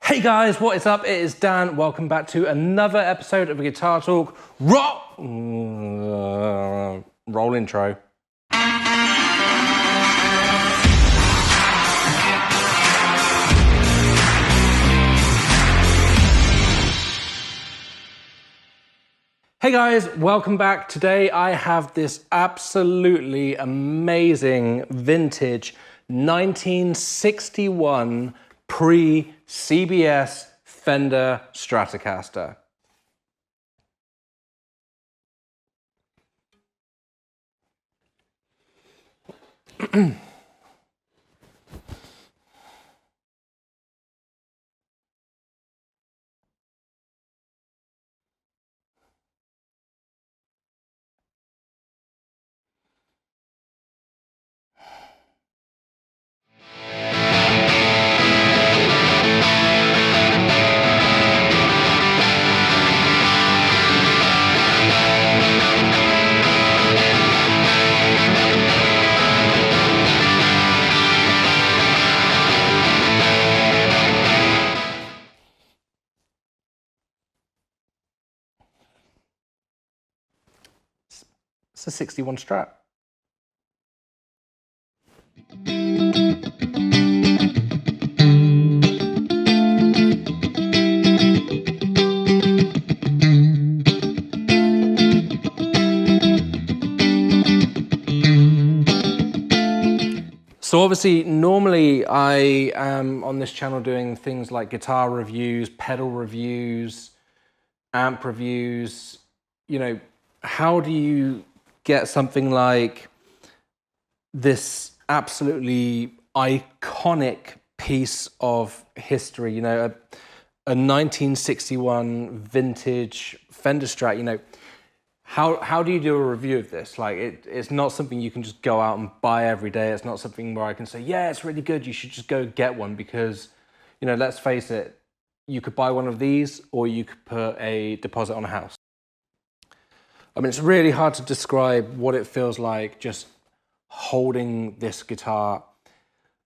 Hey guys, what is up? It is Dan. Welcome back to another episode of a Guitar Talk. Roll intro. Hey guys, welcome back. Today I have this absolutely amazing vintage 1961 Pre-CBS Fender Stratocaster. It's a 61 Strat. So obviously, normally I am on this channel doing things like guitar reviews, pedal reviews, amp reviews. You know, how do you get something like this absolutely iconic piece of history, you know, a 1961 vintage Fender Strat, you know, how do you do a review of this? Like, it's not something you can just go out and buy every day. It's not something where I can say, yeah, it's really good, you should just go get one, because, you know, let's face it, you could buy one of these or you could put a deposit on a house. I mean, it's really hard to describe what it feels like just holding this guitar.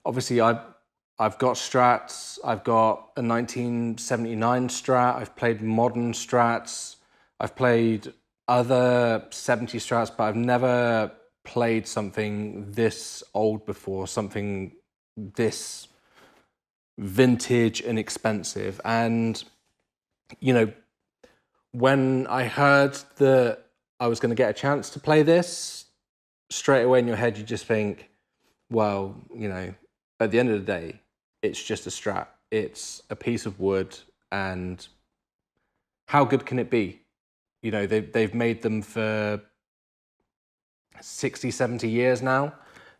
Obviously, I've got Strats, I've got a 1979 Strat, I've played modern Strats, I've played other 70 Strats, but I've never played something this old before, something this vintage and expensive. And, you know, when I heard that I was going to get a chance to play this, straight away in your head you just think, well, you know, at the end of the day, it's just a Strat. It's a piece of wood, and how good can it be? You know, they've made them for 60, 70 years now,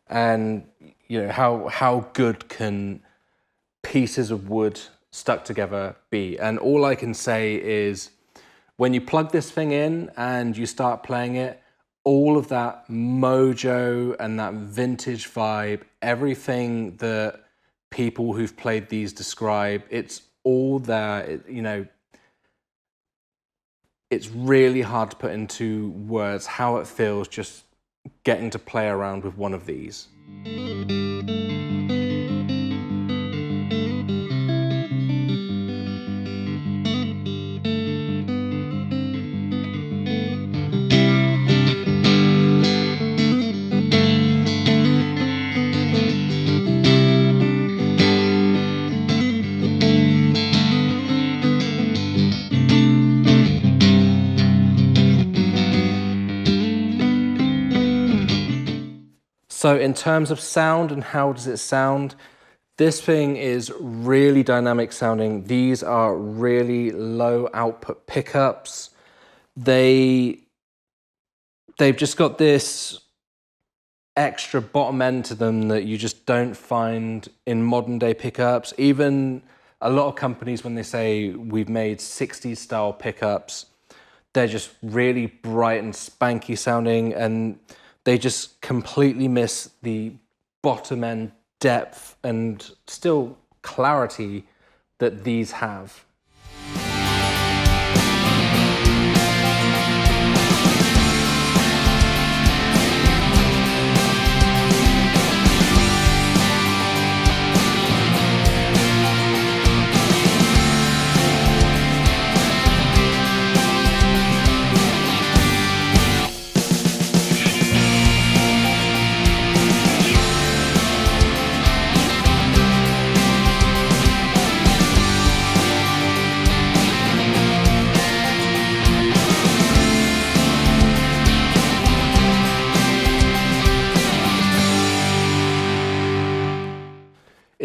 and you know, how good can pieces of wood stuck together be? And all I can say is, when you plug this thing in and you start playing it, all of that mojo and that vintage vibe, everything that people who've played these describe, it's all there. You know, it's really hard to put into words how it feels just getting to play around with one of these. So in terms of sound and how does it sound, this thing is really dynamic sounding. These are really low output pickups. They've just got this extra bottom end to them that you just don't find in modern day pickups. Even a lot of companies, when they say we've made 60s style pickups, they're just really bright and spanky sounding, and they just completely miss the bottom end depth and still clarity that these have.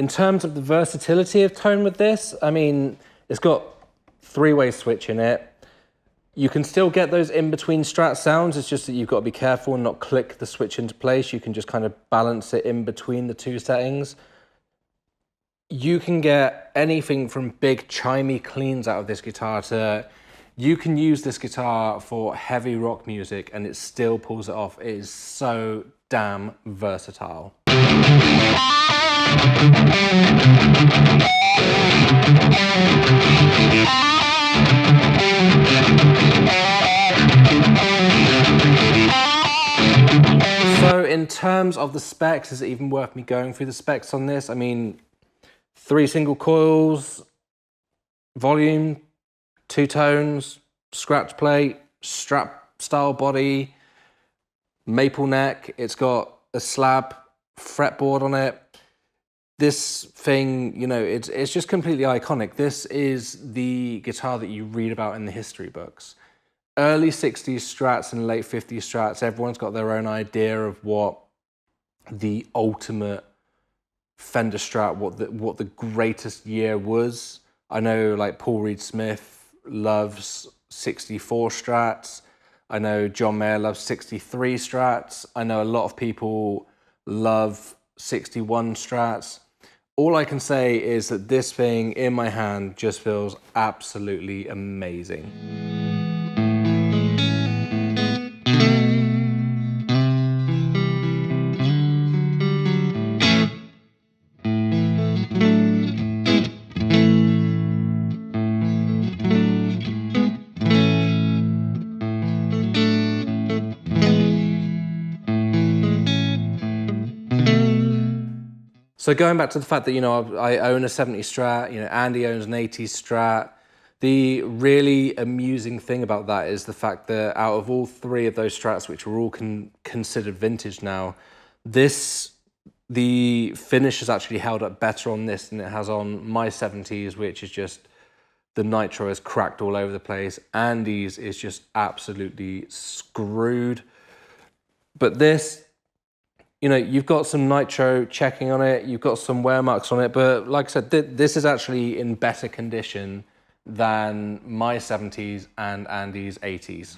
in terms of the versatility of tone with this, I mean, it's got 3-way switch in it. You can still get those in-between Strat sounds. It's just that you've got to be careful and not click the switch into place. You can just kind of balance it in between the 2 settings. You can get anything from big chimey cleans out of this guitar to, you can use this guitar for heavy rock music and it still pulls it off. It is so damn versatile. So in terms of the specs, is it even worth me going through the specs on this? I mean, 3 single coils, volume, 2 tones, scratch plate, strap style body, maple neck. It's got a slab fretboard on it. This thing, you know, it's just completely iconic. This is the guitar that you read about in the history books. Early 60s Strats and late 50s Strats, everyone's got their own idea of what the ultimate Fender Strat, what the greatest year was. I know like Paul Reed Smith loves 64 Strats. I know John Mayer loves 63 Strats. I know a lot of people love 61 Strats. All I can say is that this thing in my hand just feels absolutely amazing. So going back to the fact that, you know, I own a 70s Strat, you know, Andy owns an 80s Strat. The really amusing thing about that is the fact that out of all 3 of those Strats, which are all considered vintage now, the finish has actually held up better on this than it has on my 70s, which is just, the nitro is cracked all over the place. Andy's is just absolutely screwed. But this, you know, you've got some nitro checking on it, you've got some wear marks on it, but like I said, this is actually in better condition than my 70s and Andy's 80s.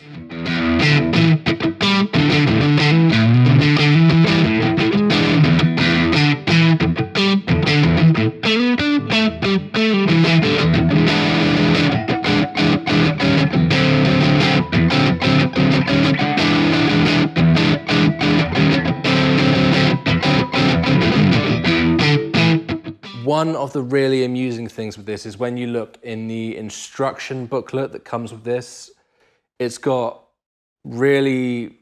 One of the really amusing things with this is when you look in the instruction booklet that comes with this, it's got really,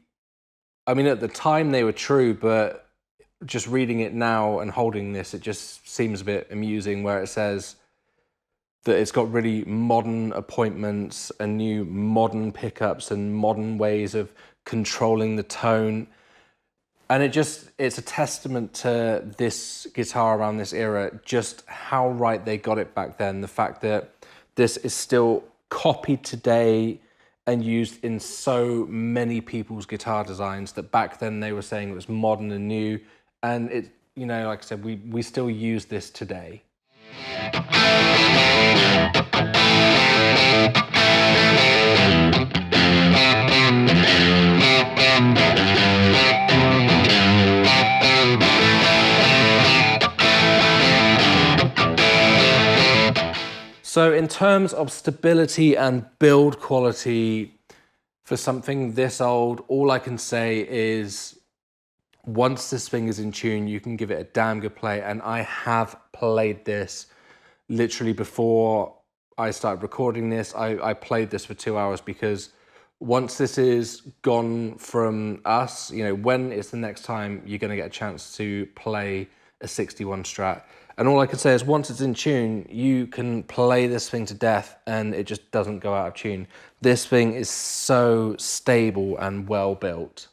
I mean, at the time they were true, but just reading it now and holding this, it just seems a bit amusing where it says that it's got really modern appointments and new modern pickups and modern ways of controlling the tone. And it's a testament to this guitar around this era, just how right they got it back then. The fact that this is still copied today and used in so many people's guitar designs that back then they were saying it was modern and new. And it, you know, like I said, we still use this today. So in terms of stability and build quality for something this old, all I can say is once this thing is in tune, you can give it a damn good play. And I have played this literally before I started recording this. I played this for 2 hours because once this is gone from us, you know, when is the next time you're going to get a chance to play a 61 Strat? And all I can say is once it's in tune, you can play this thing to death and it just doesn't go out of tune. This thing is so stable and well built.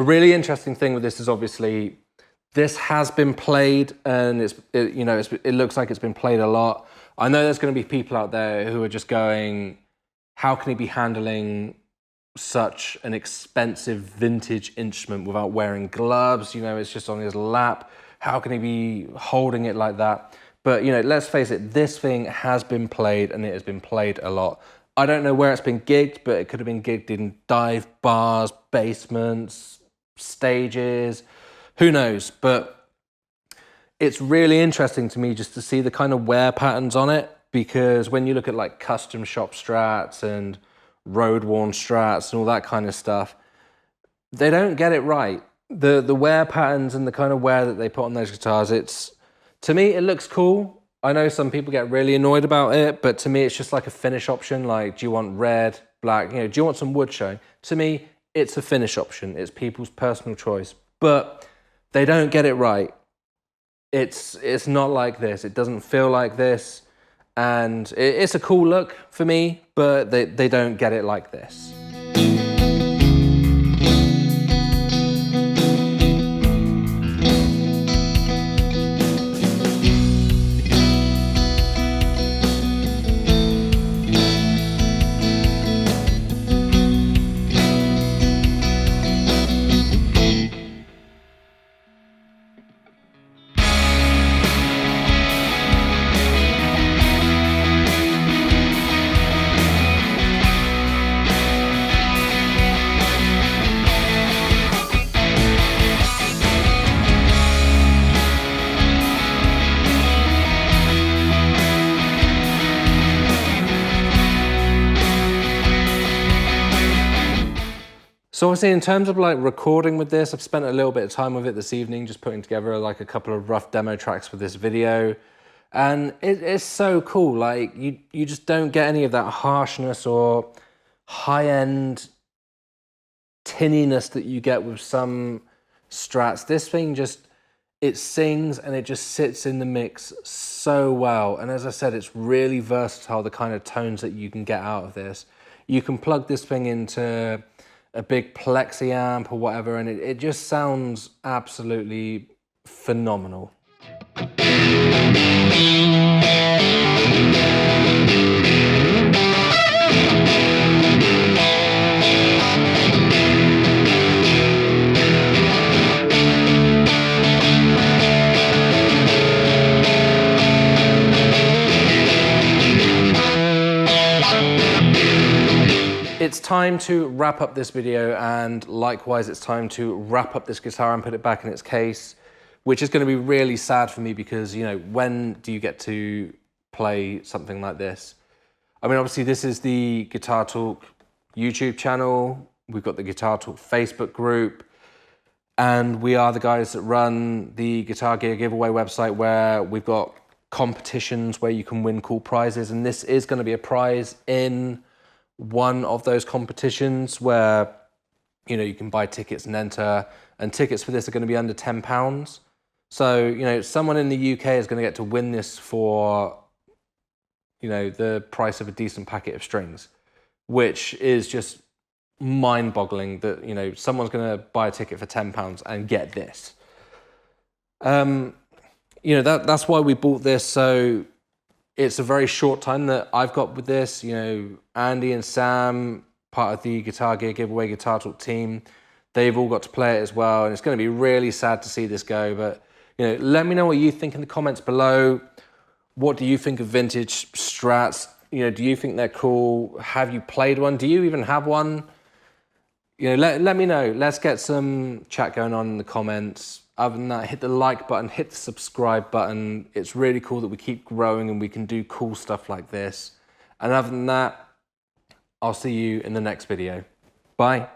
A really interesting thing with this is obviously this has been played, and it looks like it's been played a lot. I know there's going to be people out there who are just going, how can he be handling such an expensive vintage instrument without wearing gloves? It's just on his lap. How can he be holding it like that? But, let's face it, this thing has been played, and it has been played a lot. I don't know where it's been gigged, but it could have been gigged in dive bars, basements, stages, who knows? But it's really interesting to me just to see the kind of wear patterns on it, because when you look at like custom shop Strats and road-worn Strats and all that kind of stuff, they don't get it right. The wear patterns and the kind of wear that they put on those guitars, to me, it looks cool. I know some people get really annoyed about it, but to me, it's just like a finish option. Like, do you want red, black? Do you want some wood showing? To me, it's a finish option. It's people's personal choice, but they don't get it right. It's not like this. It doesn't feel like this. And it's a cool look for me, but they don't get it like this. So obviously in terms of like recording with this, I've spent a little bit of time with it this evening, just putting together like a couple of rough demo tracks for this video. And it's so cool. Like you just don't get any of that harshness or high-end tinniness that you get with some Strats. This thing it sings and it just sits in the mix so well. And as I said, it's really versatile, the kind of tones that you can get out of this. You can plug this thing into a big plexi amp or whatever, and it just sounds absolutely phenomenal. It's time to wrap up this video, and likewise it's time to wrap up this guitar and put it back in its case, which is going to be really sad for me because, when do you get to play something like this? I mean, obviously this is the Guitar Talk YouTube channel, we've got the Guitar Talk Facebook group, and we are the guys that run the Guitar Gear giveaway website where we've got competitions where you can win cool prizes, and this is going to be a prize in one of those competitions where you can buy tickets and enter, and tickets for this are going to be under £10. So someone in the UK is going to get to win this for the price of a decent packet of strings, which is just mind-boggling that someone's going to buy a ticket for £10 and get this. That's why we bought this. So it's a very short time that I've got with this. Andy and Sam, part of the Guitar Gear Giveaway Guitar Talk team, they've all got to play it as well, and it's going to be really sad to see this go. But let me know what you think in the comments below. What do you think of vintage Strats? Do you think they're cool? Have you played one? Do you even have one? Let me know. Let's get some chat going on in the comments. Other than that, hit the like button, hit the subscribe button. It's really cool that we keep growing and we can do cool stuff like this. And other than that, I'll see you in the next video. Bye.